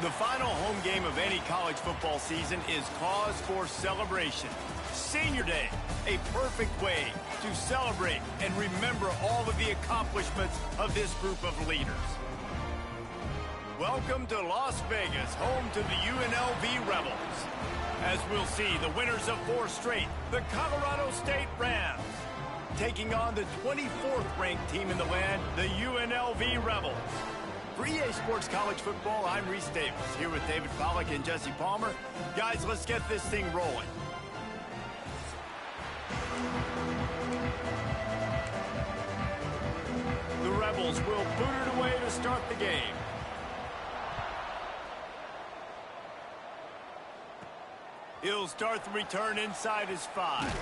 The final home game of any college football season is cause for celebration. Senior Day, a perfect way to celebrate and remember all of the accomplishments of this group of leaders. Welcome to Las Vegas, home to the UNLV Rebels. As we'll see, the winners of 4 straight, the Colorado State Rams, taking on the 24th ranked team in the land, the UNLV Rebels. For EA Sports College Football, I'm Reese Davis, here with David Pollack and Jesse Palmer. Guys, let's get this thing rolling. The Rebels will boot it away to start the game. He'll start the return inside his 5.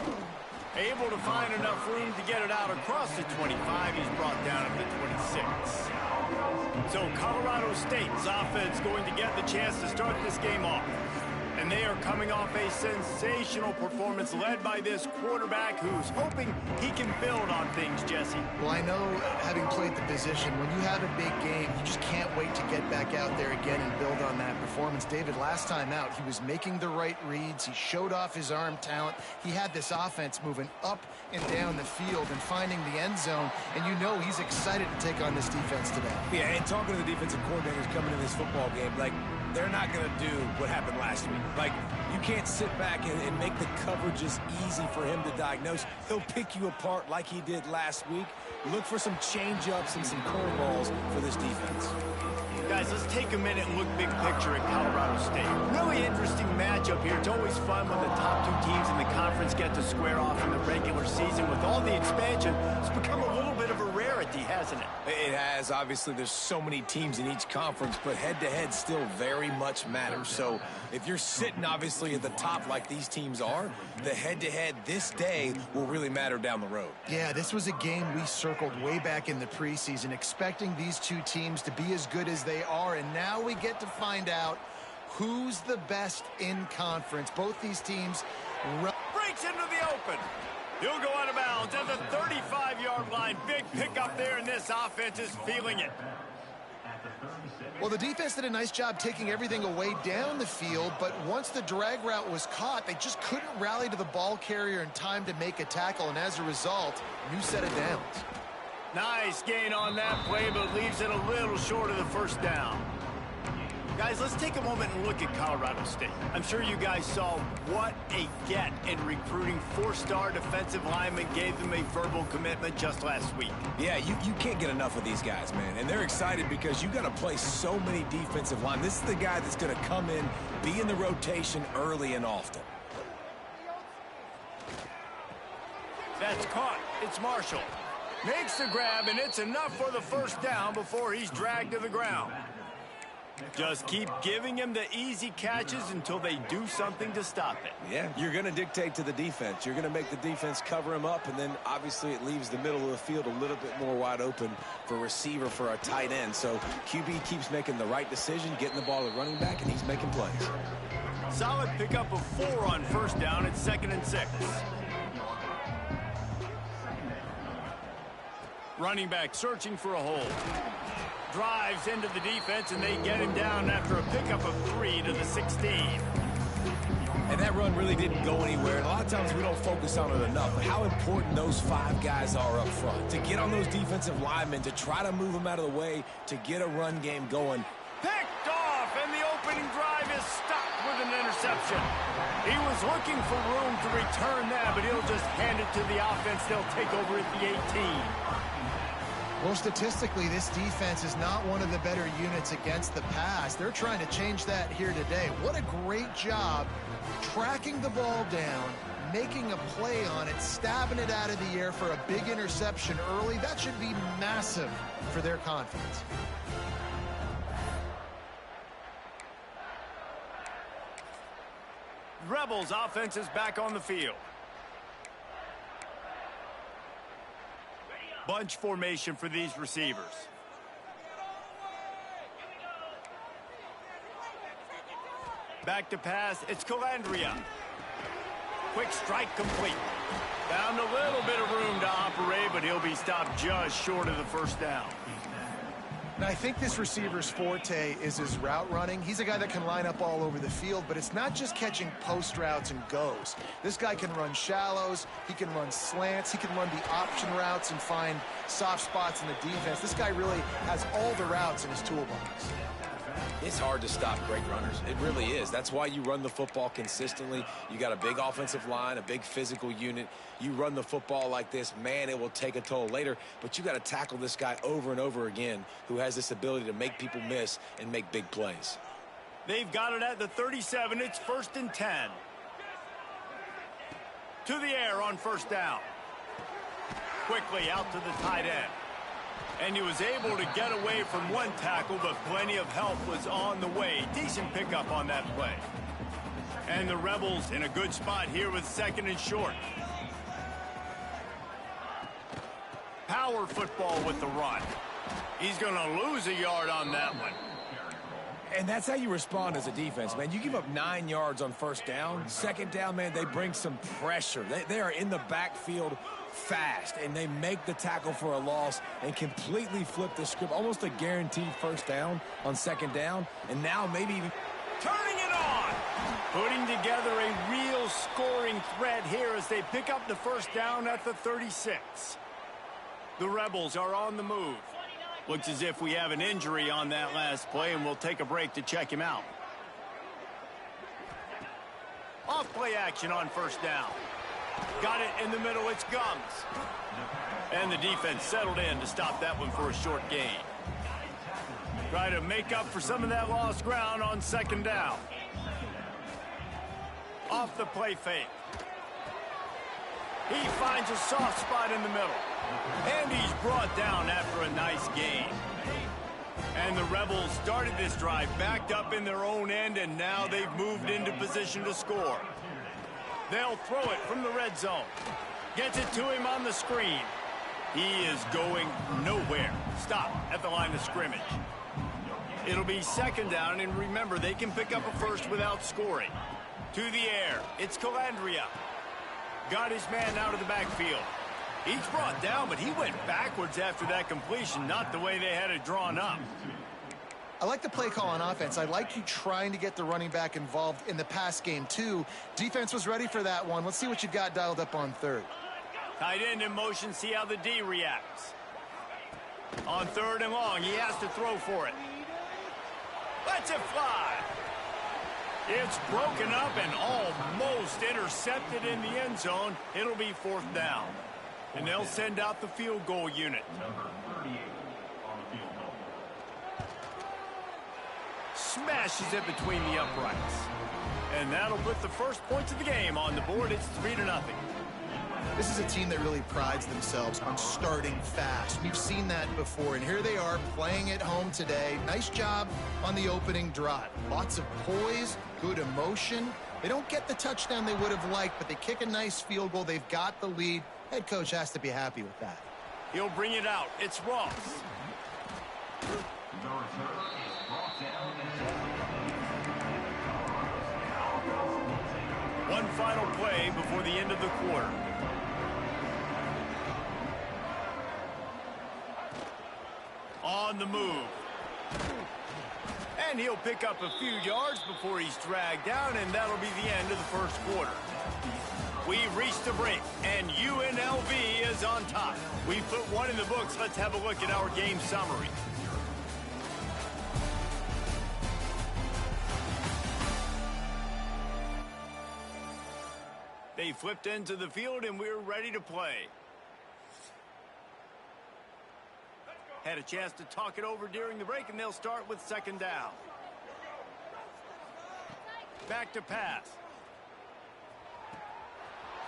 Able to find enough room to get it out across the 25. He's brought down at the 26. So Colorado State's offense going to get the chance to start this game off. And they are coming off a sensational performance led by this quarterback who's hoping he can build on things, Jesse. Well, I know, having played the position, when you have a big game, you just can't wait to get back out there again and build on that performance. David, last time out, he was making the right reads. He showed off his arm talent. He had this offense moving up and down the field and finding the end zone. And you know he's excited to take on this defense today. Yeah, and talking to the defensive coordinators coming in this football game, like, they're not going to do what happened last week. Like, you can't sit back and make the coverages easy for him to diagnose. He'll pick you apart like he did last week. Look for some change-ups and some curveballs for this defense. Guys, let's take a minute and look big picture at Colorado State. Really interesting matchup here. It's always fun when the top 2 teams in the conference get to square off in the regular season. With all the expansion, it's become a little bit of a rarity, hasn't it? It has. Obviously, there's so many teams in each conference, but head-to-head still very much matters. So if you're sitting, obviously, at the top like these teams are, the head-to-head this day will really matter down the road. Yeah, this was a game we circled way back in the preseason, expecting these 2 teams to be as good as they are, and now we get to find out who's the best in conference. Both these teams breaks into the open. He'll go out of bounds at the 35-yard line. Big pickup there, and this offense is feeling it. Well, the defense did a nice job taking everything away down the field, but once the drag route was caught, they just couldn't rally to the ball carrier in time to make a tackle, and as a result, new set of downs. Nice gain on that play, but leaves it a little short of the first down. Guys, let's take a moment and look at Colorado State. I'm sure you guys saw what a get in recruiting 4-star defensive linemen, gave them a verbal commitment just last week. Yeah, you can't get enough of these guys, man. And they're excited because you got to play so many defensive line. This is the guy that's going to come in, be in the rotation early and often. That's caught. It's Marshall. Makes the grab, and it's enough for the first down before he's dragged to the ground. Just keep giving him the easy catches until they do something to stop it. Yeah, you're going to dictate to the defense. You're going to make the defense cover him up, and then obviously it leaves the middle of the field a little bit more wide open for a receiver, for a tight end. So QB keeps making the right decision, getting the ball to running back, and he's making plays. Solid pickup of 4 on first down. It's 2nd and 6. Running back searching for a hole. Drives into the defense, and they get him down after a pickup of 3 to the 16. And that run really didn't go anywhere. And a lot of times we don't focus on it enough, but how important those 5 guys are up front. To get on those defensive linemen, to try to move them out of the way, to get a run game going. Picked off, and the opening drive is stopped with an interception. He was looking for room to return that, but he'll just hand it to the offense. They'll take over at the 18. Well, statistically, this defense is not one of the better units against the pass. They're trying to change that here today. What a great job tracking the ball down, making a play on it, stabbing it out of the air for a big interception early. That should be massive for their confidence. Rebels offense is back on the field. Bunch formation for these receivers. Back to pass, it's Calandria. Quick strike complete. Found a little bit of room to operate, but he'll be stopped just short of the first down. Now, I think this receiver's forte is his route running. He's a guy that can line up all over the field, but it's not just catching post routes and goes. This guy can run shallows, he can run slants, he can run the option routes and find soft spots in the defense. This guy really has all the routes in his toolbox. It's hard to stop great runners. It really is. That's why you run the football consistently. You got a big offensive line, a big physical unit. You run the football like this, man, it will take a toll later. But you got to tackle this guy over and over again who has this ability to make people miss and make big plays. They've got it at the 37. It's 1st and 10. To the air on 1st down. Quickly out to the tight end. And he was able to get away from one tackle, but plenty of help was on the way. Decent pickup on that play. And the Rebels in a good spot here with 2nd and short. Power football with the run. He's going to lose a yard on that one. And that's how you respond as a defense, man. You give up 9 yards on 1st down. 2nd down, man, they bring some pressure. They are in the backfield fast, and they make the tackle for a loss and completely flip the script. Almost a guaranteed 1st down on 2nd down, and now maybe even turning it on. Putting together a real scoring threat here as they pick up the 1st down at the 36. The Rebels are on the move. Looks as if we have an injury on that last play, and we'll take a break to check him out. Off play action on 1st down. Got it in the middle, it's Gums. And the defense settled in to stop that one for a short gain. Try to make up for some of that lost ground on 2nd down. Off the play fake. He finds a soft spot in the middle. And he's brought down after a nice gain. And the Rebels started this drive backed up in their own end, and now they've moved into position to score. They'll throw it from the red zone. Gets it to him on the screen. He is going nowhere. Stop at the line of scrimmage. It'll be 2nd down, and remember, they can pick up a 1st without scoring. To the air, it's Calandria. Got his man out of the backfield. He's brought down, but he went backwards after that completion, not the way they had it drawn up. I like the play call on offense. I like you trying to get the running back involved in the pass game, too. Defense was ready for that one. Let's see what you've got dialed up on 3rd. Tight end in motion, see how the D reacts. On 3rd and long, he has to throw for it. Lets it fly. It's broken up and almost intercepted in the end zone. It'll be 4th down. And they'll send out the field goal unit. Smashes it between the uprights. And that'll put the first points of the game on the board. It's 3-0. This is a team that really prides themselves on starting fast. We've seen that before, and here they are playing at home today. Nice job on the opening drive. Lots of poise, good emotion. They don't get the touchdown they would have liked, but they kick a nice field goal. They've got the lead. Head coach has to be happy with that. He'll bring it out. It's Ross. One final play before the end of the quarter. On the move. And he'll pick up a few yards before he's dragged down, and that'll be the end of the 1st quarter. We've reached the break, and UNLV is on top. We put one in the books. Let's have a look at our game summary. They flipped into the field, and we're ready to play. Had a chance to talk it over during the break, and they'll start with 2nd down. Back to pass.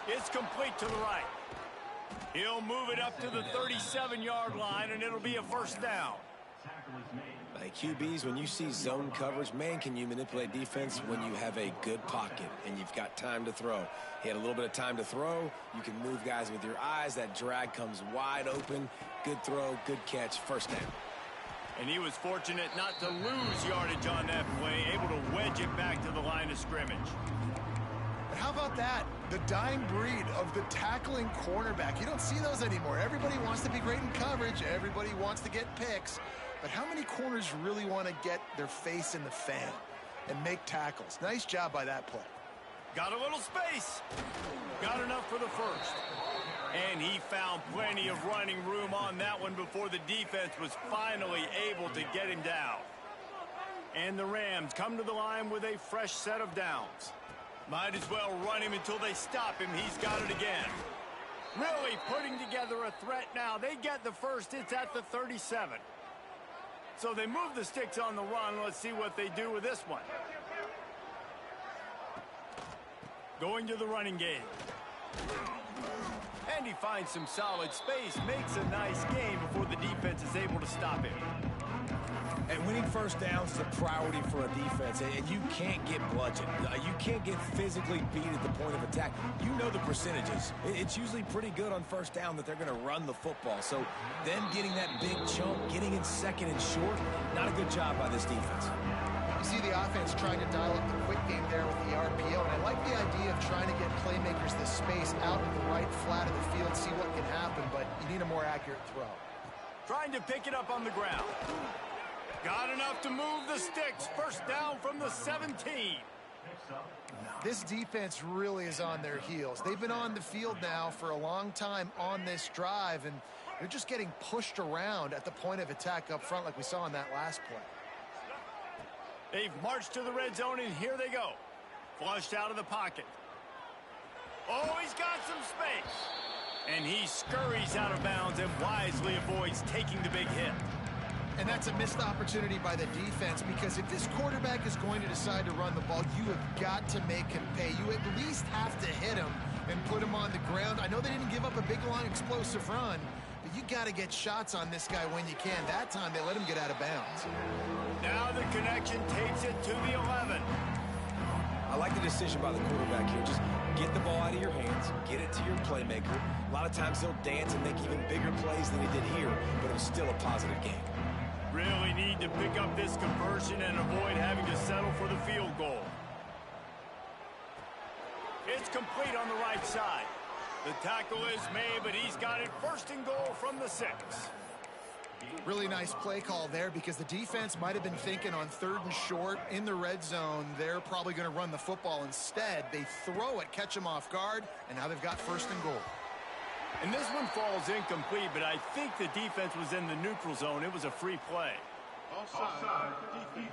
It's complete to the right. He'll move it up to the 37-yard line, and it'll be a 1st down. Like QBs, when you see zone coverage, man, can you manipulate defense when you have a good pocket and you've got time to throw. He had a little bit of time to throw. You can move guys with your eyes. That drag comes wide open. Good throw, good catch, 1st down. And he was fortunate not to lose yardage on that play, able to wedge it back to the line of scrimmage. But how about that? The dying breed of the tackling cornerback. You don't see those anymore. Everybody wants to be great in coverage. Everybody wants to get picks. but how many corners really want to get their face in the fan and make tackles? Nice job by that play. Got a little space. Got enough for the first. And he found plenty of running room on that one before the defense was finally able to get him down. And the Rams come to the line with a fresh set of downs. Might as well run him until they stop him. He's got it again. Really putting together a threat now. They get the first. It's at the 37. So they move the sticks on the run. Let's see what they do with this one. Going to the running game. And he finds some solid space. Makes a nice gain before the defense is able to stop him. And winning first downs is a priority for a defense, and you can't get bludgeoned. You can't get physically beat at the point of attack. You know the percentages. It's usually pretty good on first down that they're going to run the football. So them getting that big chunk, getting in second and short, not a good job by this defense. You see the offense trying to dial up the quick game there with the RPO, and I like the idea of trying to get playmakers this space out in the right flat of the field, see what can happen, but you need a more accurate throw. Trying to pick it up on the ground. Got enough to move the sticks. First down from the 17. This defense really is on their heels. They've been on the field now for a long time on this drive, and they're just getting pushed around at the point of attack up front like we saw in that last play. They've marched to the red zone, and here they go. Flushed out of the pocket. Oh, he's got some space. And he scurries out of bounds and wisely avoids taking the big hit. And that's a missed opportunity by the defense, because if this quarterback is going to decide to run the ball, you have got to make him pay. You at least have to hit him and put him on the ground. I know they didn't give up a big, long, explosive run, but you got to get shots on this guy when you can. That time, they let him get out of bounds. Now the connection takes it to the 11. I like the decision by the quarterback here. Just get the ball out of your hands, get it to your playmaker. A lot of times he'll dance and make even bigger plays than he did here, but it was still a positive game. Really need to pick up this conversion and avoid having to settle for the field goal. It's complete on the right side. The tackle is made, but he's got it first and goal from the 6. Really nice play call there, because the defense might have been thinking on 3rd and short in the red zone. They're probably going to run the football instead. They throw it, catch them off guard, and now they've got 1st and goal. And this one falls incomplete, but I think the defense was in the neutral zone. It was a free play. Offside defense.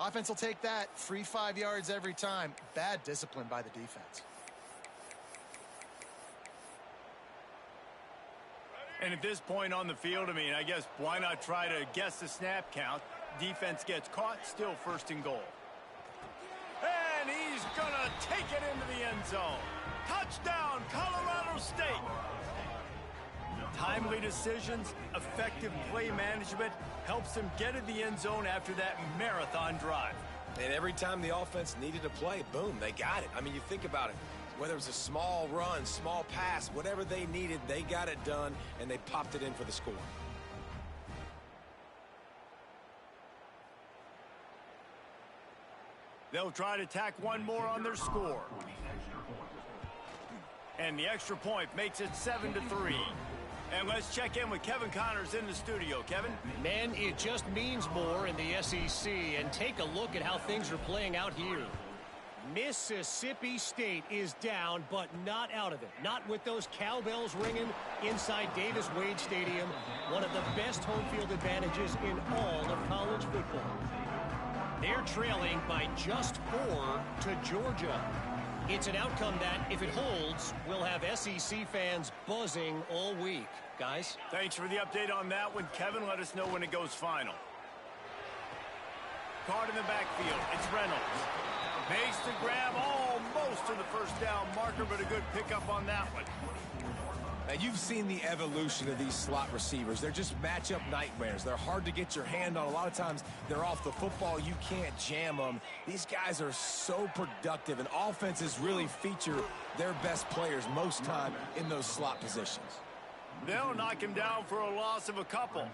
Offense will take that. Free 5 yards every time. Bad discipline by the defense. And at this point on the field, I mean, I guess why not try to guess the snap count? Defense gets caught, still 1st and goal. And he's going to take it into the end zone. Touchdown, Colorado State. Timely decisions, effective play management helps them get in the end zone after that marathon drive. And every time the offense needed to play, boom, they got it. I mean, you think about it. Whether it was a small run, small pass, whatever they needed, they got it done, and they popped it in for the score. They'll try to tack one more on their score. And the extra point makes it 7-3. And let's check in with Kevin Connors in the studio. Kevin? Man, it just means more in the SEC. And take a look at how things are playing out here. Mississippi State is down, but not out of it. Not with those cowbells ringing inside Davis-Wade Stadium. One of the best home field advantages in all of college football. They're trailing by just 4 to Georgia. It's an outcome that, if it holds, will have SEC fans buzzing all week. Guys? Thanks for the update on that one, Kevin. Let us know when it goes final. Card in the backfield. It's Reynolds. Makes the grab almost to the first down marker, but a good pickup on that one. Now, you've seen the evolution of these slot receivers. They're just matchup nightmares. They're hard to get your hand on. A lot of times, they're off the football. You can't jam them. These guys are so productive, and offenses really feature their best players most time in those slot positions. They'll knock him down for a loss of a couple.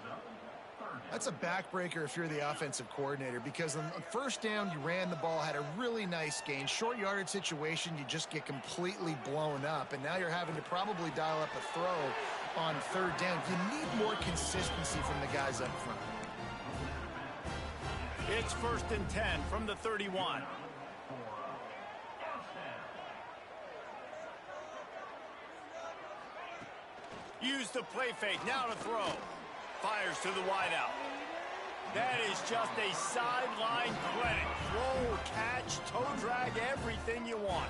That's a backbreaker if you're the offensive coordinator, because on first down, you ran the ball, had a really nice gain. Short yardage situation, you just get completely blown up, and now you're having to probably dial up a throw on third down. You need more consistency from the guys up front. It's 1st and 10 from the 31. Use the play fake, now to throw. Fires to the wideout. That is just a sideline clinic. Throw, catch, toe drag, everything you want.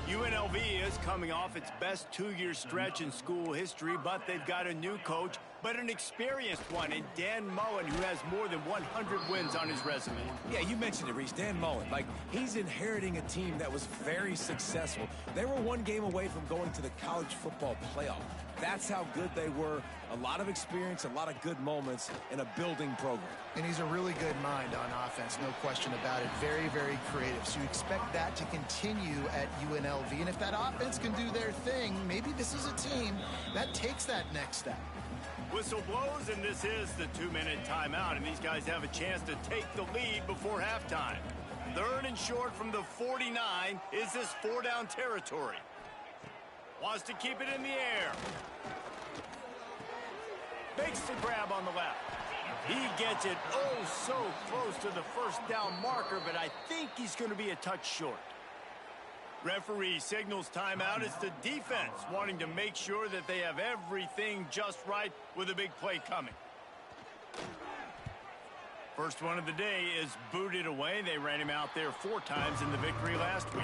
UNLV is coming off its best 2-year stretch in school history, but they've got a new coach, but an experienced one in Dan Mullen, who has more than 100 wins on his resume. Yeah, you mentioned it, Reese. Dan Mullen. Like, he's inheriting a team that was very successful. They were one game away from going to the college football playoff. That's how good they were. A lot of experience, a lot of good moments, and a building program. And he's a really good mind on offense, no question about it. Very, very creative. So you expect that to continue at UNLV. And if that offense can do their thing, maybe this is a team that takes that next step. Whistle blows, and this is the 2-minute timeout, and these guys have a chance to take the lead before halftime. 3rd and short from the 49. Is this 4-down territory? Wants to keep it in the air. Makes the grab on the left. He gets it oh so close to the 1st down marker, but I think he's going to be a touch short. Referee signals timeout. It's the defense wanting to make sure that they have everything just right with a big play coming. First one of the day is booted away. They ran him out there 4 times in the victory last week.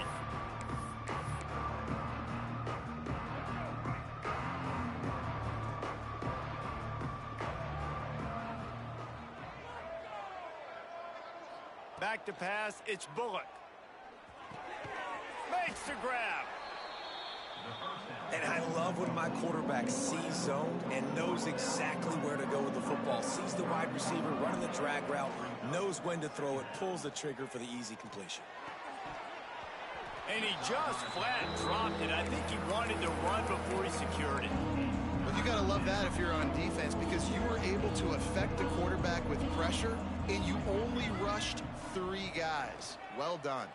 Back to pass, it's Bullock. Makes the grab. And I love when my quarterback sees zone and knows exactly where to go with the football. Sees the wide receiver running the drag route, knows when to throw it, pulls the trigger for the easy completion. And he just flat dropped it. I think he wanted to run before he secured it. Well, you got to love that if you're on defense, because you were able to affect the quarterback with pressure, and you only rushed 3 guys. Well done.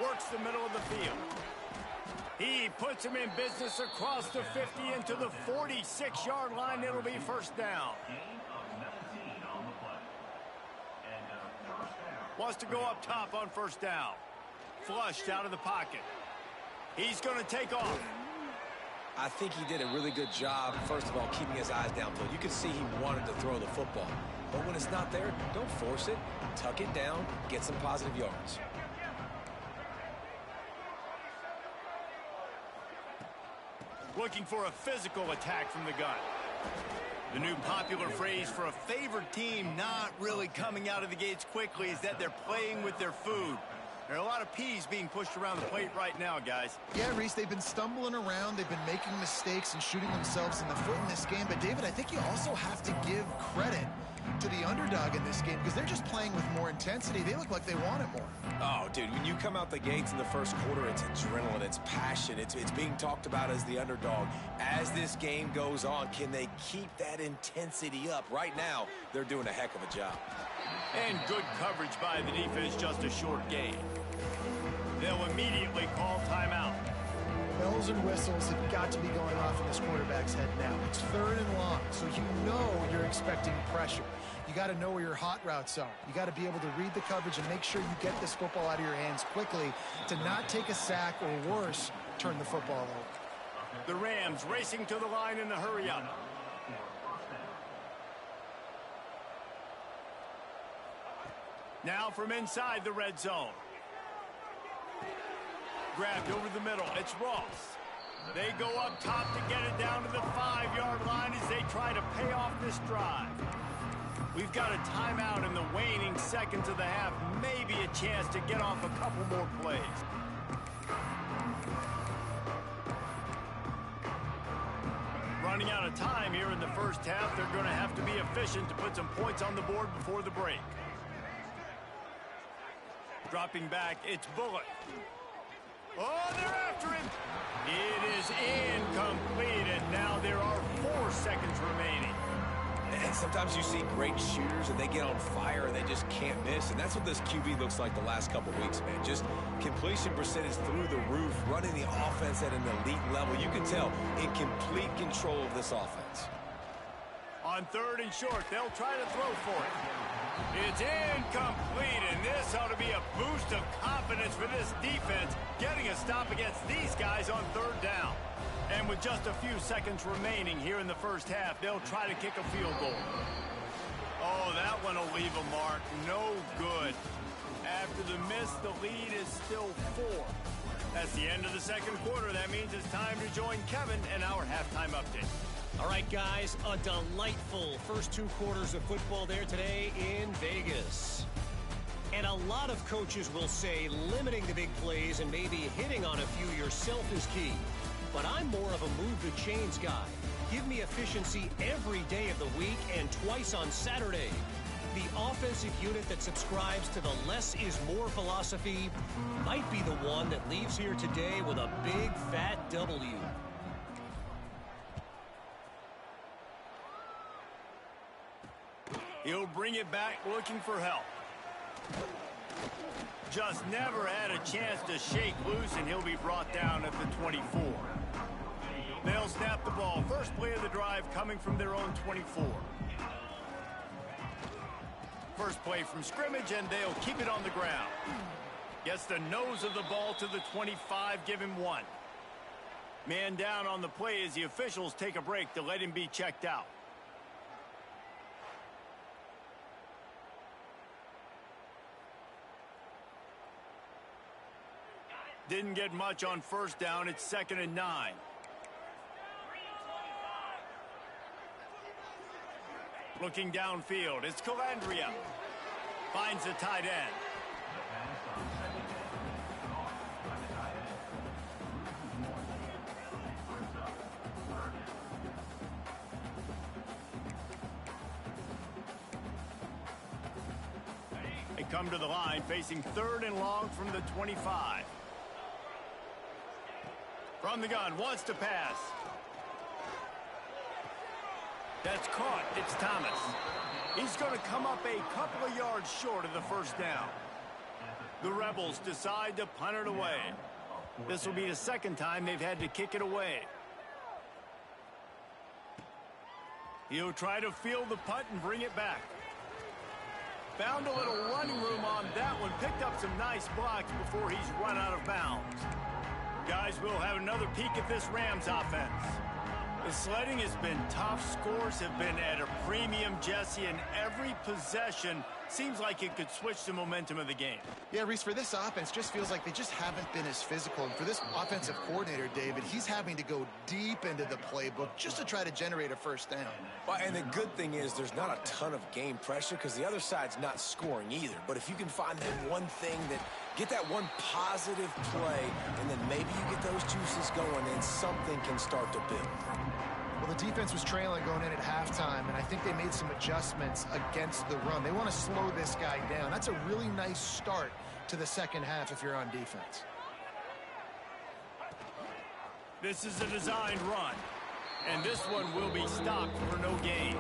Works the middle of the field. He puts him in business across the 50 into the 46-yard line. It'll be 1st down. Wants to go up top on 1st down. Flushed out of the pocket. He's going to take off. I think he did a really good job, first of all, keeping his eyes downfield. You could see he wanted to throw the football. But when it's not there, don't force it. Tuck it down, get some positive yards. Looking for a physical attack from the gun. The new popular phrase for a favored team not really coming out of the gates quickly is that they're playing with their food. There are a lot of peas being pushed around the plate right now, guys. Yeah, Reese, they've been stumbling around. They've been making mistakes and shooting themselves in the foot in this game. But, David, I think you also have to give credit to the underdog in this game, because they're just playing with more intensity. They look like they want it more. Oh, dude, when you come out the gates in the first quarter, it's adrenaline, it's passion, it's being talked about as the underdog. As this game goes on, can they keep that intensity up? Right now, they're doing a heck of a job. And good coverage by the defense, just a short gain. They'll immediately call timeout. Bells and whistles have got to be going off in this quarterback's head now. It's 3rd and long, so you know you're expecting pressure. You got to know where your hot routes are. You got to be able to read the coverage and make sure you get this football out of your hands quickly to not take a sack or worse, turn the football over. The Rams racing to the line in the hurry-up. Now from inside the red zone. Grabbed over the middle. It's Ross. They go up top to get it down to the 5-yard line as they try to pay off this drive. We've got a timeout in the waning seconds of the half. Maybe a chance to get off a couple more plays. Running out of time here in the first half. They're going to have to be efficient to put some points on the board before the break. Dropping back, it's Bullock. Oh, they're after him. It is incomplete, and now there are 4 seconds remaining. And sometimes you see great shooters and they get on fire and they just can't miss. And that's what this QB looks like the last couple weeks, man. Just completion percentage through the roof, running the offense at an elite level. You can tell in complete control of this offense. On 3rd and short, they'll try to throw for it. It's incomplete, and this ought to be a boost of confidence for this defense, getting a stop against these guys on 3rd down. And with just a few seconds remaining here in the first half, they'll try to kick a field goal. Oh, that one will leave a mark. No good. After the miss, the lead is still 4. That's the end of the second quarter. That means it's time to join Kevin and our halftime update. All right, guys, a delightful first 2 quarters of football there today in Vegas. And a lot of coaches will say limiting the big plays and maybe hitting on a few yourself is key. But I'm more of a move the chains guy. Give me efficiency every day of the week and twice on Saturday. The offensive unit that subscribes to the less is more philosophy might be the one that leaves here today with a big fat W. He'll bring it back looking for help. Just never had a chance to shake loose, and he'll be brought down at the 24. They'll snap the ball. First play of the drive coming from their own 24. First play from scrimmage, and they'll keep it on the ground. Gets the nose of the ball to the 25, give him 1. Man down on the play as the officials take a break to let him be checked out. Didn't get much on 1st down. It's 2nd and 9. Looking downfield, it's Calandria. Finds the tight end. They come to the line, facing 3rd and long from the 25. From the gun, wants to pass. That's caught. It's Thomas. He's going to come up a couple of yards short of the 1st down. The Rebels decide to punt it away. This will be the 2nd time they've had to kick it away. He'll try to field the punt and bring it back. Found a little running room on that one. Picked up some nice blocks before he's run out of bounds. Guys, we'll have another peek at this Rams offense. The sledding has been tough. Scores have been at a premium, Jesse, and every possession seems like it could switch the momentum of the game. Yeah, Reese, for this offense, just feels like they just haven't been as physical. And for this offensive coordinator, David, he's having to go deep into the playbook just to try to generate a 1st down. Well, and the good thing is there's not a ton of game pressure because the other side's not scoring either. But if you can find that one thing that get that one positive play, and then maybe you get those juices going, and something can start to build. Well, the defense was trailing going in at halftime, and I think they made some adjustments against the run. They want to slow this guy down. That's a really nice start to the 2nd half if you're on defense. This is a designed run, and this one will be stopped for no gain.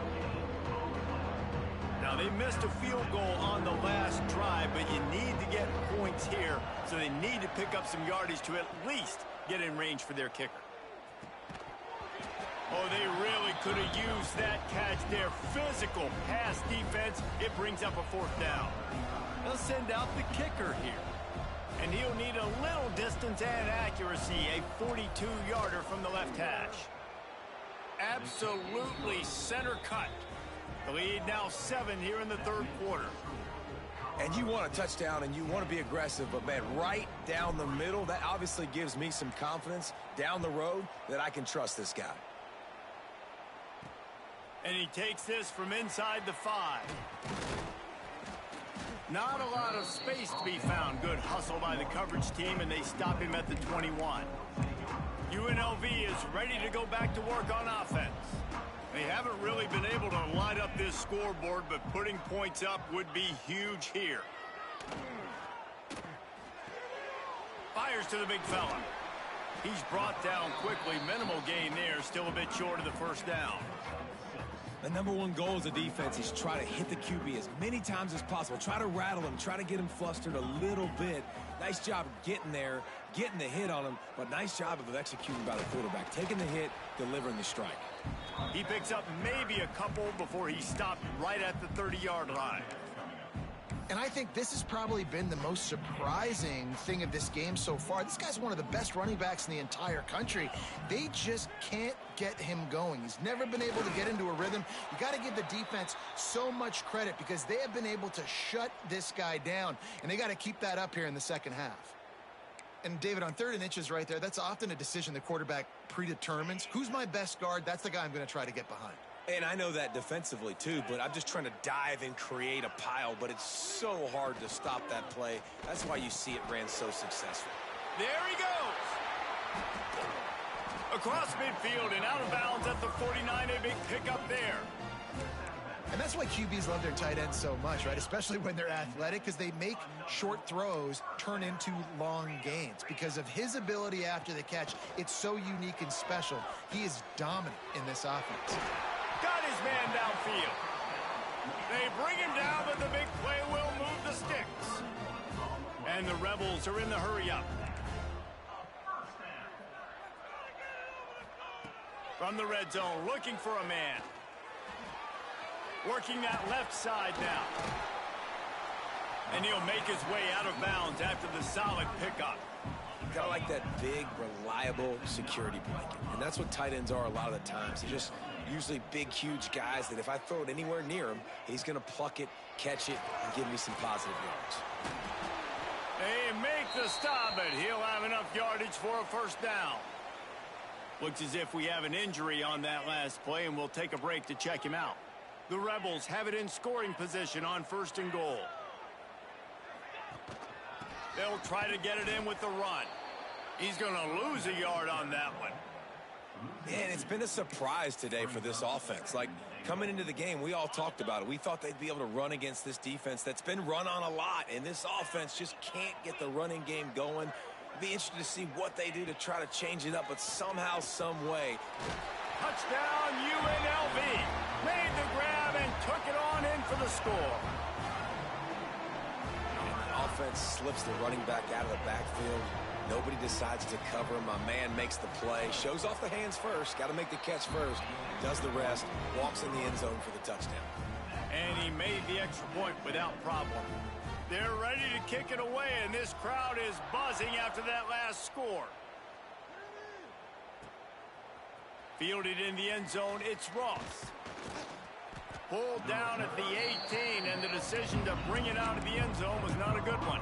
Now, they missed a field goal on the last drive, but you need to get points here, so they need to pick up some yardage to at least get in range for their kicker. Oh, they really could have used that catch there. Physical pass defense. It brings up a 4th down. They'll send out the kicker here. And he'll need a little distance and accuracy. A 42-yarder from the left hash. Absolutely center cut. The lead now 7 here in the 3rd quarter. And you want a touchdown and you want to be aggressive, but, man, right down the middle, that obviously gives me some confidence down the road that I can trust this guy. And he takes this from inside the 5. Not a lot of space to be found. Good hustle by the coverage team, and they stop him at the 21. UNLV is ready to go back to work on offense. They haven't really been able to light up this scoreboard, but putting points up would be huge here. Fires to the big fella. He's brought down quickly. Minimal gain there. Still a bit short of the 1st down. The number one goal as a defense is try to hit the QB as many times as possible. Try to rattle him, try to get him flustered a little bit. Nice job getting there, getting the hit on him, but nice job of executing by the quarterback. Taking the hit, delivering the strike. He picks up maybe a couple before he stopped right at the 30-yard line. And I think this has probably been the most surprising thing of this game so far. This guy's one of the best running backs in the entire country. They just can't get him going. He's never been able to get into a rhythm. You got to give the defense so much credit because they have been able to shut this guy down, and they got to keep that up here in the second half. And, David, on 3rd and inches right there, that's often a decision the quarterback predetermines. Who's my best guard? That's the guy I'm going to try to get behind. And I know that defensively, too, but I'm just trying to dive and create a pile, but it's so hard to stop that play. That's why you see it ran so successful. There he goes. Across midfield and out of bounds at the 49, a big pickup there. And that's why QBs love their tight ends so much, right? Especially when they're athletic, because they make short throws turn into long gains. Because of his ability after the catch, it's so unique and special. He is dominant in this offense. Got his man downfield. They bring him down, but the big play will move the sticks. And the Rebels are in the hurry-up. From the red zone, looking for a man. Working that left side now. And he'll make his way out of bounds after the solid pickup. Kind of like that big, reliable security blanket. And that's what tight ends are a lot of the times. They're just usually big, huge guys that if I throw it anywhere near him, he's going to pluck it, catch it, and give me some positive yards. They make the stop, but he'll have enough yardage for a first down. Looks as if we have an injury on that last play, and we'll take a break to check him out. The Rebels have it in scoring position on 1st and goal. They'll try to get it in with the run. He's going to lose a yard on that one. Yeah, and it's been a surprise today for this offense. Like, coming into the game, we all talked about it. We thought they'd be able to run against this defense that's been run on a lot, and this offense just can't get the running game going. Be interested to see what they do to try to change it up, but somehow, some way. Touchdown, UNLV. Made the grab and took it on in for the score. Offense slips the running back out of the backfield. Nobody decides to cover him. My man makes the play. Shows off the hands first. Got to make the catch first. Does the rest. Walks in the end zone for the touchdown. And he made the extra point without problem. They're ready to kick it away, and this crowd is buzzing after that last score. Fielded in the end zone, it's Ross. Pulled down at the 18, and the decision to bring it out of the end zone was not a good one.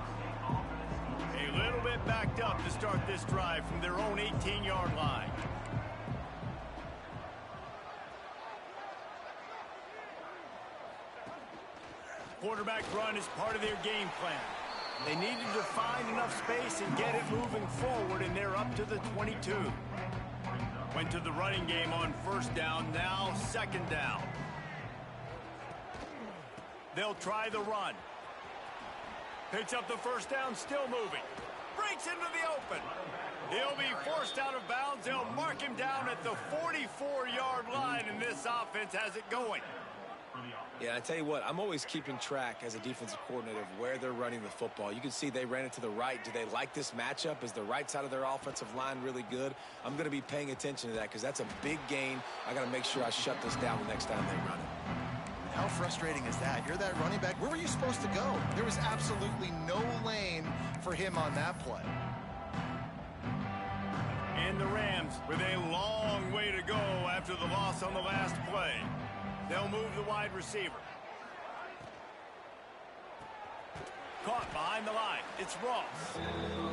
A little bit backed up to start this drive from their own 18-yard line. Quarterback run is part of their game plan. They needed to find enough space and get it moving forward, and they're up to the 22. Went to the running game on 1st down, now 2nd down. They'll try the run. Picks up the 1st down, still moving. Breaks into the open. He'll be forced out of bounds. They'll mark him down at the 44-yard line, and this offense has it going. Yeah, I tell you what, I'm always keeping track as a defensive coordinator of where they're running the football. You can see they ran it to the right. Do they like this matchup? Is the right side of their offensive line really good? I'm going to be paying attention to that because that's a big gain. I got to make sure I shut this down the next time they run it. How frustrating is that? You're that running back. Where were you supposed to go? There was absolutely no lane for him on that play. And the Rams with a long way to go after the loss on the last play. They'll move the wide receiver. Caught behind the line. It's Ross.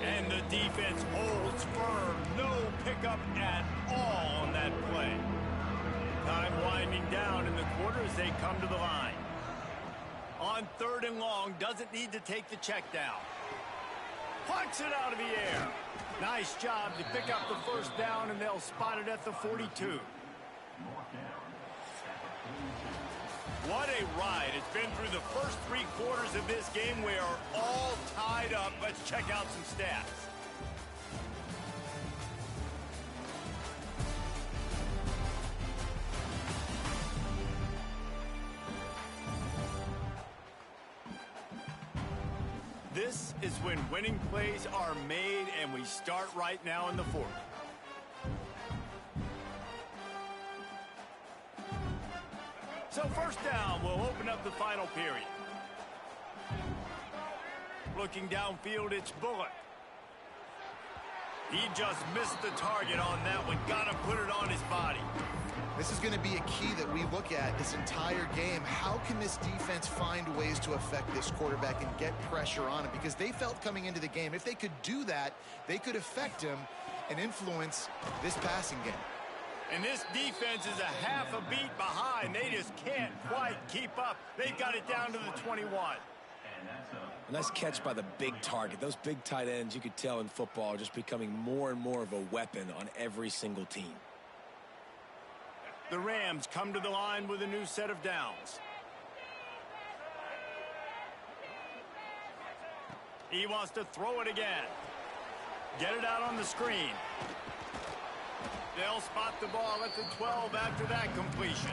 And the defense holds firm. No pickup at all on that play. Time winding down in the quarter as they come to the line. On 3rd and long, doesn't need to take the check down. Punts it out of the air. Nice job to pick up the 1st down, and they'll spot it at the 42. What a ride. It's been through the first 3 quarters of this game. We are all tied up. Let's check out some stats. This is when winning plays are made, and we start right now in the fourth. So first down, we'll open up the final period. Looking downfield, it's Bullock. He just missed the target on that one. Got to put it on his body. This is going to be a key that we look at this entire game. How can this defense find ways to affect this quarterback and get pressure on him? Because they felt coming into the game, if they could do that, they could affect him and influence this passing game. And this defense is a half a beat behind. They just can't quite keep up. They've got it down to the 21. A nice catch by the big target. Those big tight ends, you could tell in football, are just becoming more and more of a weapon on every single team. The Rams come to the line with a new set of downs. He wants to throw it again. Get it out on the screen. They'll spot the ball at the 12 after that completion.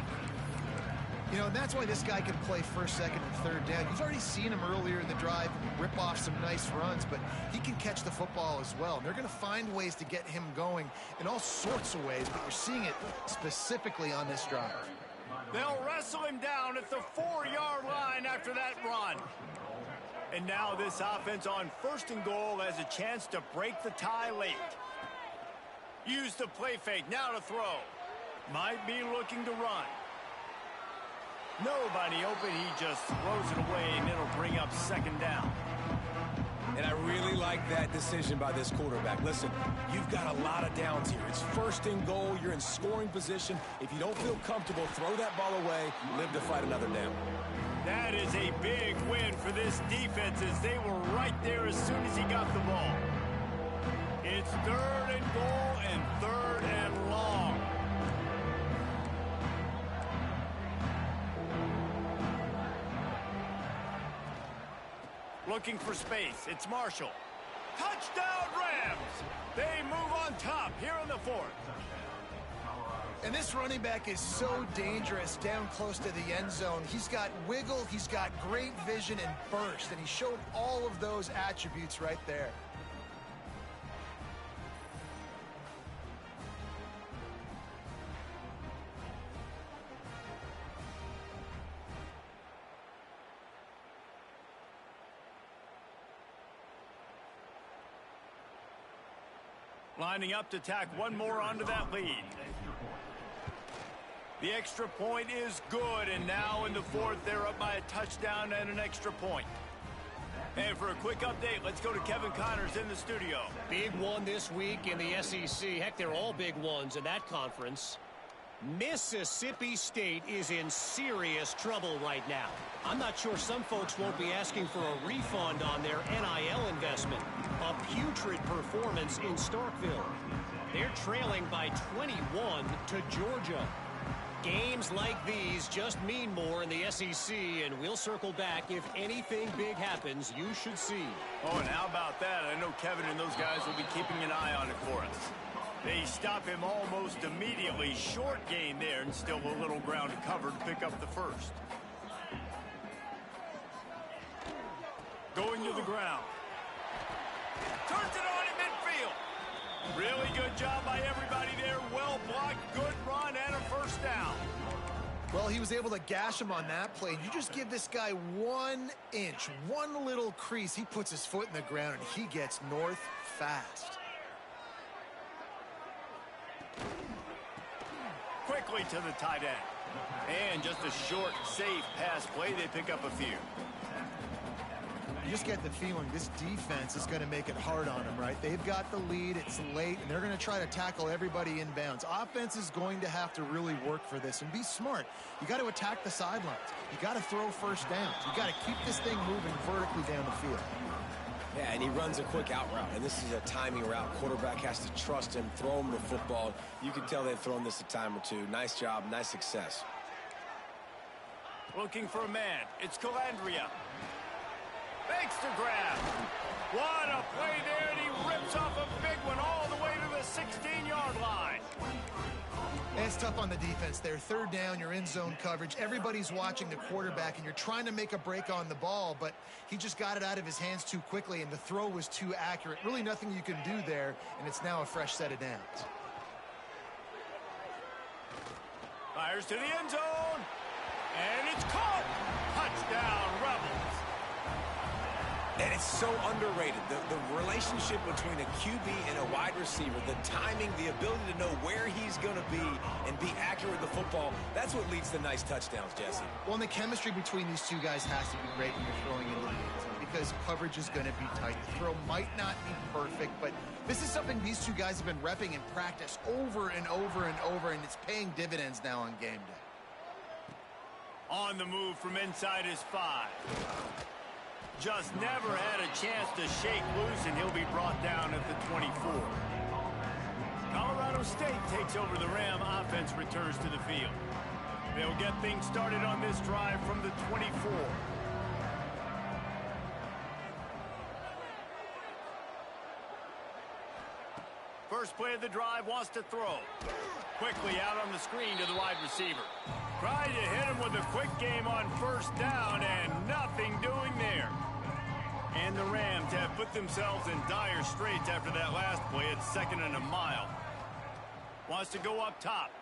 You know, and that's why this guy can play first, second, and third down. You've already seen him earlier in the drive rip off some nice runs, but he can catch the football as well. And they're going to find ways to get him going in all sorts of ways, but you're seeing it specifically on this drive. They'll wrestle him down at the 4-yard line after that run. And now this offense on first and goal has a chance to break the tie late. Use the play fake, now to throw. Might be looking to run. Nobody open, he just throws it away, and it'll bring up second down. And I really like that decision by this quarterback. Listen, you've got a lot of downs here. It's first and goal. You're in scoring position. If you don't feel comfortable, throw that ball away. Live to fight another down. That is a big win for this defense as they were right there as soon as he got the ball. It's third and goal and third and long. Looking for space. It's Marshall. Touchdown Rams! They move on top here in the fourth. And this running back is so dangerous down close to the end zone. He's got wiggle, he's got great vision and burst, and he showed all of those attributes right there. Lining up to tack one more onto that lead. The extra point is good, and now in the fourth, they're up by a touchdown and an extra point. And for a quick update, let's go to Kevin Connors in the studio. Big one this week in the SEC. Heck, they're all big ones in that conference. Mississippi State is in serious trouble right now. I'm not sure some folks won't be asking for a refund on their NIL investment. A putrid performance in Starkville. They're trailing by 21 to Georgia. Games like these just mean more in the SEC, and we'll circle back if anything big happens you should see. Oh, and how about that? I know Kevin and those guys will be keeping an eye on it for us. They stop him almost immediately. Short gain there, and still a little ground to cover to pick up the first. Going to the ground. Turns it on in midfield. Really good job by everybody there. Well blocked, good run, and a first down. Well, he was able to gash him on that play. You just give this guy 1 inch, one little crease. He puts his foot in the ground, and he gets north fast. Quickly to the tight end. And just a short, safe pass play. They pick up a few. You just get the feeling this defense is going to make it hard on them, right? They've got the lead. It's late, and they're going to try to tackle everybody inbounds. Offense is going to have to really work for this and be smart. You got to attack the sidelines. You got to throw first downs. You got to keep this thing moving vertically down the field. Yeah, and he runs a quick out route, and this is a timing route. Quarterback has to trust him, throw him the football. You can tell they've thrown this a time or two. Nice job, nice success. Looking for a man. It's Calandria. Makes the grab. What a play there, and he rips off a big one all the way to the 16-yard line. And It's tough on the defense there. Third down, you're in zone coverage. Everybody's watching the quarterback, and you're trying to make a break on the ball, but he just got it out of his hands too quickly, and the throw was too accurate. Really nothing you can do there, and it's now a fresh set of downs. Fires to the end zone, and it's caught. Touchdown, Rebels. And it's so underrated. The relationship between a QB and a wide receiver, the timing, the ability to know where he's going to be and be accurate with the football, that's what leads to nice touchdowns, Jesse. Well, and the chemistry between these two guys has to be great when you're throwing into the end zone because coverage is going to be tight. The throw might not be perfect, but this is something these two guys have been repping in practice over and over and over, and it's paying dividends now on game day. On the move from inside his 5. Just never had a chance to shake loose, and he'll be brought down at the 24. Colorado State takes over the Ram. Offense returns to the field. They'll get things started on this drive from the 24. First play of the drive, wants to throw. Quickly out on the screen to the wide receiver. Tried to hit him with a quick game on first down, and nothing doing there. And the Rams have put themselves in dire straits after that last play. It's 2nd and a mile. Wants to go up top.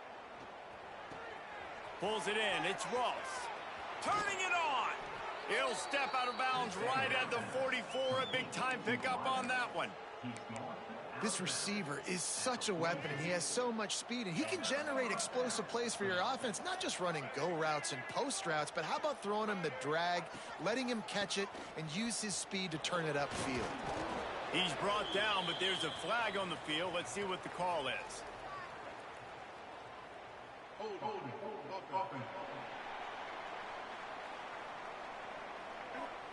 Pulls it in. It's Ross. Turning it on. He'll step out of bounds right at the 44. A big-time pickup on that one. This receiver is such a weapon, and he has so much speed, and he can generate explosive plays for your offense, not just running go routes and post routes, but how about throwing him the drag, letting him catch it, and use his speed to turn it upfield. He's brought down, but there's a flag on the field. Let's see what the call is.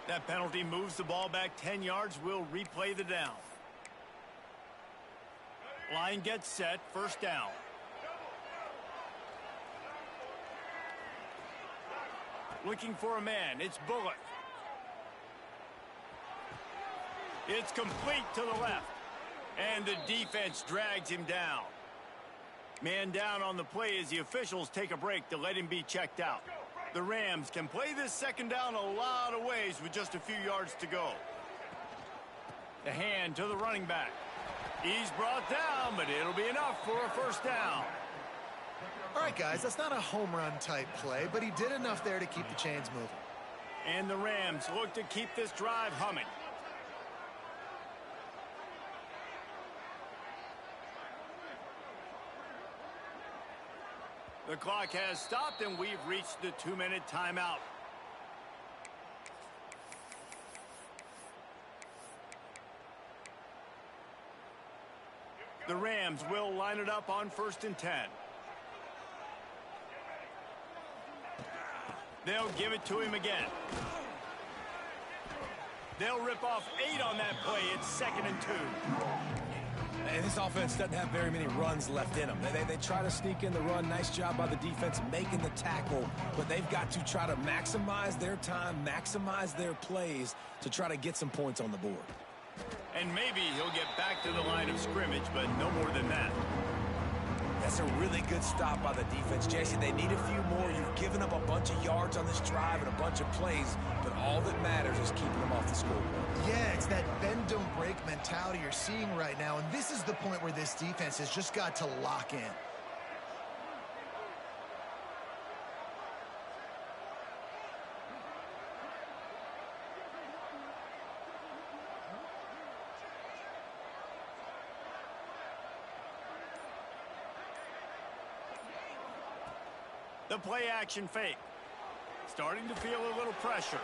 That penalty moves the ball back 10 yards. We'll replay the down. Line gets set, first down. Looking for a man, it's Bullock. It's complete to the left. And the defense drags him down. Man down on the play as the officials take a break to let him be checked out. The Rams can play this second down a lot of ways with just a few yards to go. The hand to the running back. He's brought down, but it'll be enough for a first down. All right, guys, that's not a home run type play, but he did enough there to keep the chains moving. And the Rams look to keep this drive humming. The clock has stopped, and we've reached the 2-minute timeout. The Rams will line it up on 1st and 10. They'll give it to him again. They'll rip off 8 on that play. It's 2nd and 2. And this offense doesn't have very many runs left in them. They try to sneak in the run. Nice job by the defense making the tackle. But they've got to try to maximize their time, maximize their plays to try to get some points on the board. And maybe he'll get back to the line of scrimmage, but no more than that. That's a really good stop by the defense, Jesse. They need a few more. You've given up a bunch of yards on this drive and a bunch of plays, but all that matters is keeping them off the scoreboard. Yeah, it's that bend, don't break mentality you're seeing right now, and this is the point where this defense has just got to lock in. The play action fake. Starting to feel a little pressure.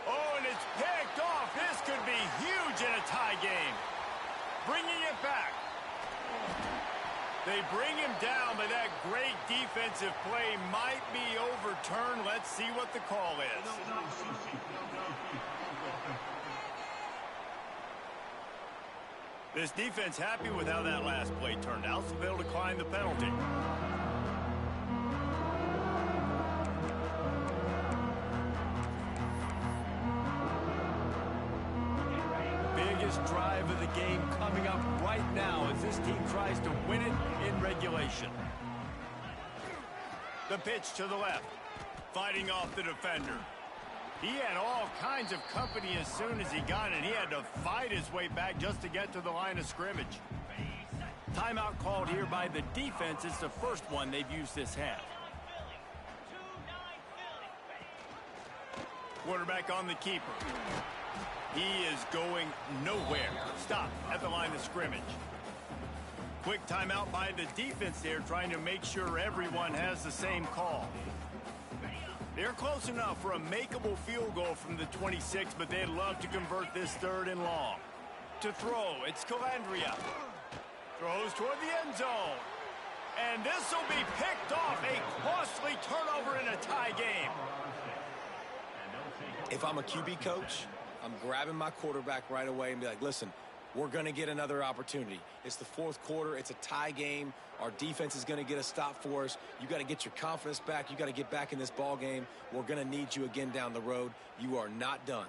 Oh, and it's picked off. This could be huge in a tie game. Bringing it back. They bring him down, but that great defensive play might be overturned. Let's see what the call is. This defense happy with how that last play turned out, so they'll decline the penalty. Drive of the game coming up right now as this team tries to win it in regulation. The pitch to the left. Fighting off the defender. He had all kinds of company as soon as he got it. He had to fight his way back just to get to the line of scrimmage. Timeout called here by the defense. It's the first one they've used this half. Quarterback on the keeper. He is going nowhere. Stop at the line of scrimmage. Quick timeout by the defense there, trying to make sure everyone has the same call. They're close enough for a makeable field goal from the 26, but they'd love to convert this 3rd and long. To throw, it's Calandria. Throws toward the end zone. And this will be picked off. A costly turnover in a tie game. If I'm a QB coach, I'm grabbing my quarterback right away and be like, listen, we're going to get another opportunity. It's the 4th quarter. It's a tie game. Our defense is going to get a stop for us. You got to get your confidence back. You got to get back in this ball game. We're going to need you again down the road. You are not done.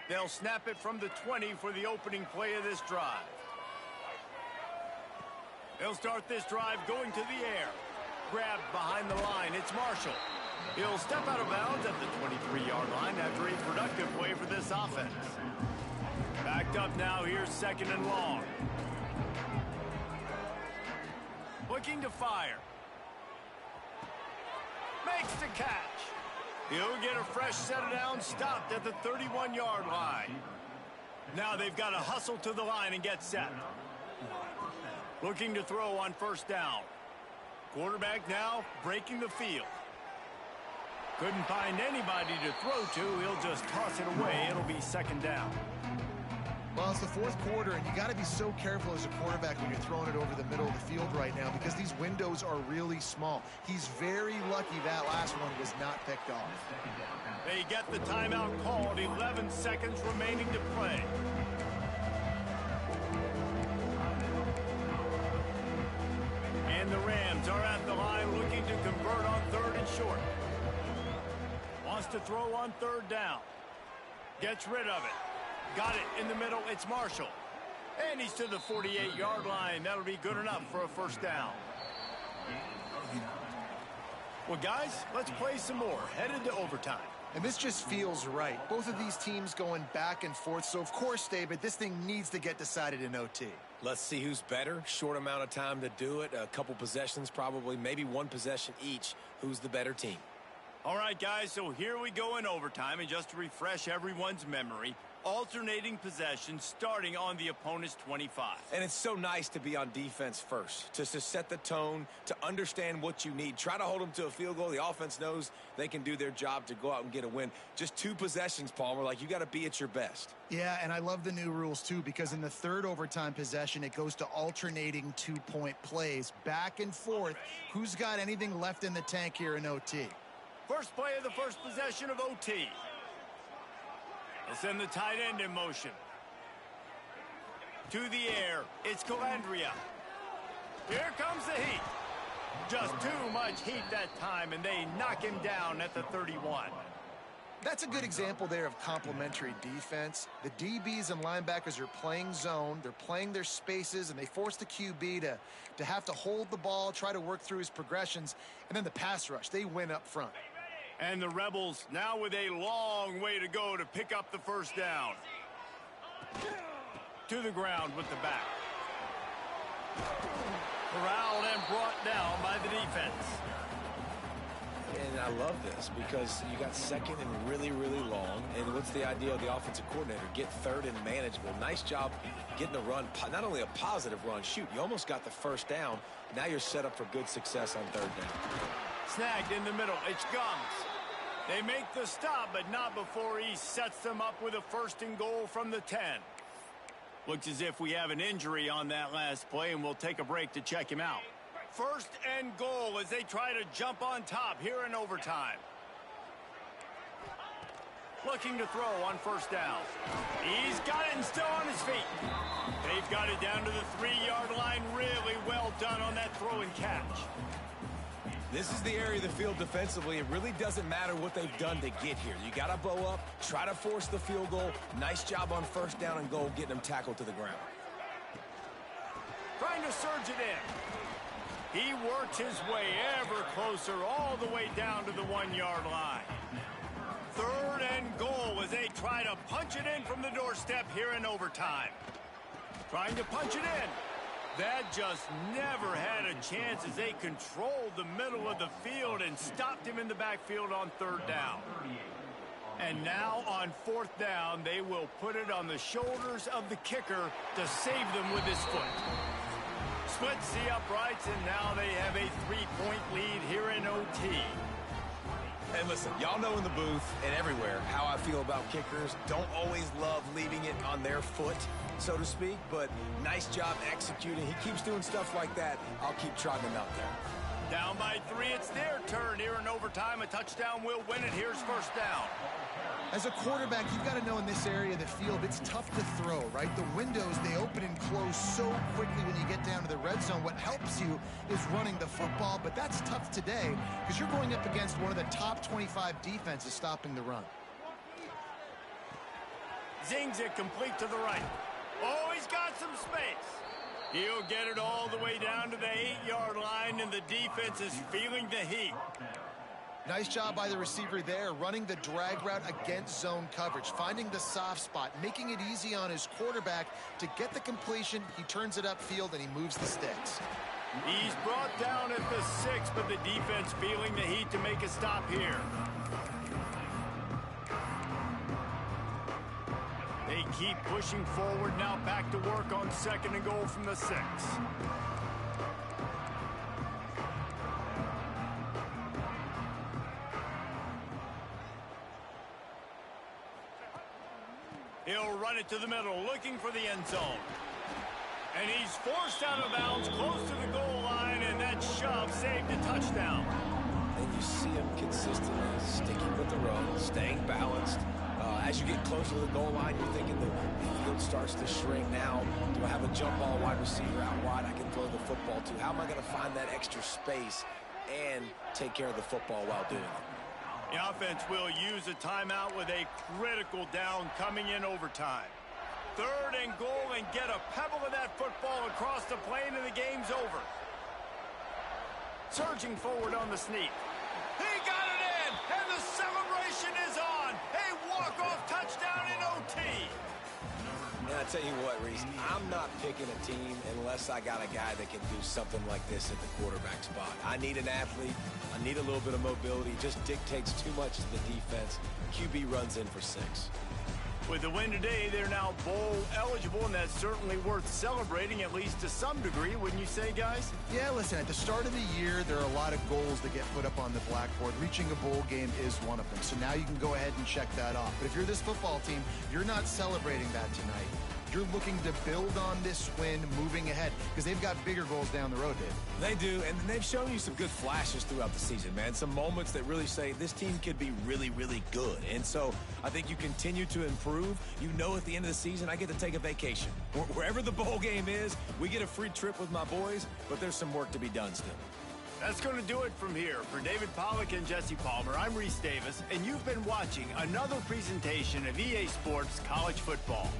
They'll snap it from the 20 for the opening play of this drive. They'll start this drive going to the air. Grabbed behind the line. It's Marshall. He'll step out of bounds at the 23-yard line after a productive play for this offense. Backed up now. Here's 2nd and long. Looking to fire. Makes the catch. He'll get a fresh set of downs, stopped at the 31-yard line. Now they've got to hustle to the line and get set. Looking to throw on 1st down. Quarterback now breaking the field. Couldn't find anybody to throw to. He'll just toss it away. It'll be 2nd down. Well, it's the 4th quarter, and you got to be so careful as a quarterback when you're throwing it over the middle of the field right now because these windows are really small. He's very lucky that last one was not picked off. They get the timeout called. 11 seconds remaining to play. And the Rams are at the line looking to convert on 3rd and short. Wants to throw on 3rd down. Gets rid of it. Got it in the middle. It's Marshall. And he's to the 48-yard line. That'll be good enough for a 1st down. Well, guys, let's play some more. Headed to overtime. And this just feels right. Both of these teams going back and forth. So, of course, David, this thing needs to get decided in OT. Let's see who's better. Short amount of time to do it. A couple possessions probably. Maybe 1 possession each. Who's the better team? All right, guys, so here we go in overtime. And just to refresh everyone's memory, alternating possessions starting on the opponent's 25. And it's so nice to be on defense first, to set the tone, to understand what you need. Try to hold them to a field goal. The offense knows they can do their job to go out and get a win. Just 2 possessions, Palmer. Like, you got to be at your best. Yeah, and I love the new rules, too, because in the 3rd overtime possession, it goes to alternating 2-point plays. Back and forth. Who's got anything left in the tank here in OT? First play of the first possession of OT. They'll send the tight end in motion. To the air, it's Calandria. Here comes the heat. Just too much heat that time, and they knock him down at the 31. That's a good example there of complementary defense. The DBs and linebackers are playing zone. They're playing their spaces, and they force the QB to have to hold the ball, try to work through his progressions, and then the pass rush. They win up front. And the Rebels now with a long way to go to pick up the 1st down. To the ground with the back. Corralled and brought down by the defense. And I love this because you got 2nd and really, really long. And what's the idea of the offensive coordinator? Get 3rd and manageable. Nice job getting a run. Not only a positive run. Shoot, you almost got the 1st down. Now you're set up for good success on 3rd down. Snagged in the middle. It's Gums. They make the stop, but not before he sets them up with a 1st and goal from the 10. Looks as if we have an injury on that last play, and we'll take a break to check him out. 1st and goal as they try to jump on top here in overtime. Looking to throw on 1st down. He's got it and still on his feet. They've got it down to the 3-yard line. Really well done on that throw and catch. This is the area of the field defensively. It really doesn't matter what they've done to get here. You got to bow up, try to force the field goal. Nice job on first down and goal, getting them tackled to the ground. Trying to surge it in. He works his way ever closer all the way down to the 1-yard line. 3rd and goal as they try to punch it in from the doorstep here in overtime. Trying to punch it in. That just never had a chance as they controlled the middle of the field and stopped him in the backfield on 3rd down. And now on 4th down, they will put it on the shoulders of the kicker to save them with his foot. Splits the uprights, and now they have a 3-point lead here in OT. And listen, y'all know in the booth and everywhere how I feel about kickers. Don't always love leaving it on their foot, so to speak, but nice job executing. He keeps doing stuff like that. I'll keep trotting him out there. Down by 3, it's their turn here in overtime. A touchdown will win it. Here's 1st down. As a quarterback, you've got to know in this area of the field, it's tough to throw, right? The windows, they open and close so quickly when you get down to the red zone. What helps you is running the football, but that's tough today because you're going up against one of the top 25 defenses stopping the run. Zings it complete to the right. Oh, he's got some space. He'll get it all the way down to the 8-yard line, and the defense is feeling the heat. Nice job by the receiver there, running the drag route against zone coverage, finding the soft spot, making it easy on his quarterback to get the completion. He turns it upfield, and he moves the sticks. He's brought down at the 6, but the defense feeling the heat to make a stop here. They keep pushing forward, now back to work on 2nd and goal from the 6. He'll run it to the middle, looking for the end zone. And he's forced out of bounds, close to the goal line, and that shove saved a touchdown. And you see him consistently sticking with the run, staying balanced. As you get closer to the goal line, you're thinking the field starts to shrink. Now, do I have a jump ball wide receiver out wide I can throw the football to? How am I going to find that extra space and take care of the football while doing it? The offense will use a timeout with a critical down coming in overtime. 3rd and goal, and get a pebble of that football across the plane, and the game's over. Surging forward on the sneak. He got it in, and the celebration is on. A walk-off touchdown in OT. And I tell you what, Reese, I'm not picking a team unless I got a guy that can do something like this at the quarterback spot. I need an athlete. I need a little bit of mobility. Just dictates too much to the defense. QB runs in for 6. With the win today, they're now bowl eligible, and that's certainly worth celebrating, at least to some degree, wouldn't you say, guys? Yeah, listen, at the start of the year, there are a lot of goals that get put up on the blackboard. Reaching a bowl game is one of them. So now you can go ahead and check that off. But if you're this football team, you're not celebrating that tonight. You're looking to build on this win moving ahead because they've got bigger goals down the road, Dave. They do, and they've shown you some good flashes throughout the season, man. Some moments that really say this team could be really, really good. And so I think you continue to improve. You know at the end of the season, I get to take a vacation. Wherever the bowl game is, we get a free trip with my boys, but there's some work to be done still. That's going to do it from here. For David Pollack and Jesse Palmer, I'm Reese Davis, and you've been watching another presentation of EA Sports College Football.